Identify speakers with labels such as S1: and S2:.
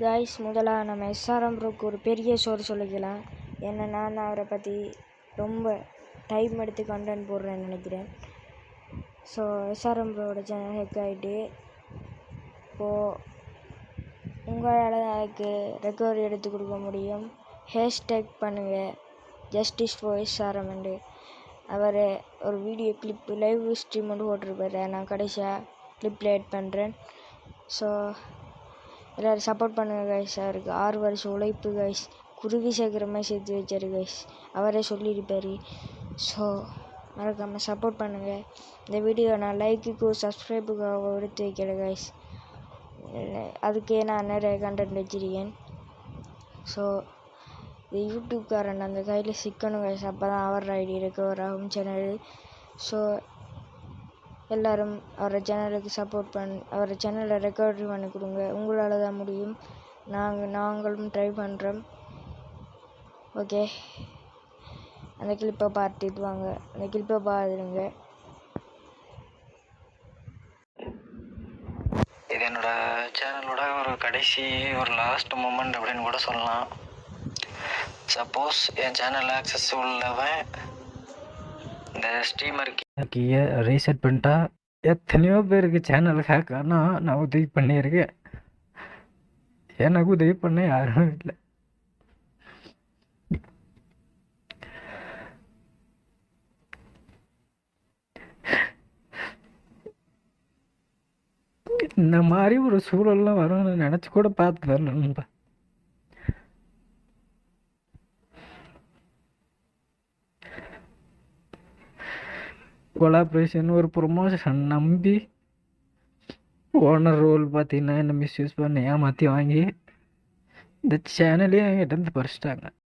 S1: Guys, முதலாக நம்ம SRM ப்ரோக்கு ஒரு பெரிய சோறு சொல்லிக்கலாம். ஏன்னா நான் அவரை பற்றி ரொம்ப டைம் எடுத்து கண்டென்ட் போடுறேன்னு நினைக்கிறேன். ஸோ எஸ்ஆர்எம் ப்ரோவோட சேனல் ஹேக் ஆகிட்டு இப்போது உங்களால் அதுக்கு ரெக்கவரி எடுத்து கொடுக்க முடியும். ஹேஷ்டேக் பண்ணுங்கள் ஜஸ்டிஸ் ஃபார் எஸ்ஆர்எம்ண்டு. அவர் ஒரு வீடியோ கிளிப் லைவ் ஸ்ட்ரீம் வந்து போட்டிருப்பாரு. நான் கடைசியாக கிளிப்பில் ஆட் பண்ணுறேன். ஸோ எல்லோரும் சப்போர்ட் பண்ணுங்கள் கைஸ். அவருக்கு 6 வருஷம் உழைப்பு கைஸ். குருவி சேர்க்குற மாதிரி சேர்த்து வச்சார் கைஸ். அவரே சொல்லியிருப்பார். ஸோ மறக்காமல் சப்போர்ட் பண்ணுங்கள். இந்த வீடியோ நான் லைக்குக்கு சப்ஸ்கிரைபுக்காக எடுத்து வைக்கிறேன் கைஸ். அதுக்கே நான் நிறைய கண்டென்ட் வச்சிருக்கேன். ஸோ இது யூடியூப்காரன் அந்த கையில் சிக்கணும் கைஸ். அப்போ தான் அவர் ஐடி ரெக்கவர் ஆகும் சேனல். ஸோ எல்லோரும் அவரை சேனலுக்கு சப்போர்ட் அவரை சேனலை ரெக்கவரி பண்ணி கொடுங்க. உங்களால் தான் முடியும். நாங்களும் ட்ரை பண்ணுறோம். ஓகே, அந்த கிளிப்பை பார்த்துட்டு வாங்க. அந்த கிளிப்பை பார்த்துடுங்க.
S2: இது என்னோட சேனலோட ஒரு கடைசி ஒரு லாஸ்ட் மூமெண்ட் அப்படின்னு கூட சொல்லலாம். சப்போஸ் என் சேனல் ஆக்சஸ் உள்ளவன் இந்த ஸ்ட்ரீமருக்கு கீழே ரீசெட் பண்ணிட்டா எத்தனையோ பேருக்கு சேனல் ஹேக் ஆனால் நான் உதவி பண்ணியிருக்கேன். எனக்கு உதவி பண்ண யாரும் இல்லை. இந்த மாதிரி ஒரு சூழல்லாம் வரும்னு நினச்சி கூட பார்த்து வரலன்பா. கொலாபரேஷன் ஒரு ப்ரொமோஷன் நம்பி ஓனர் ரோல் பார்த்தீங்கன்னா என்ன மிஸ்யூஸ் பண்ணி ஏமாற்றி வாங்கி இந்த சேனலே என்கிட்ட இருந்து பறிச்சிட்டாங்க.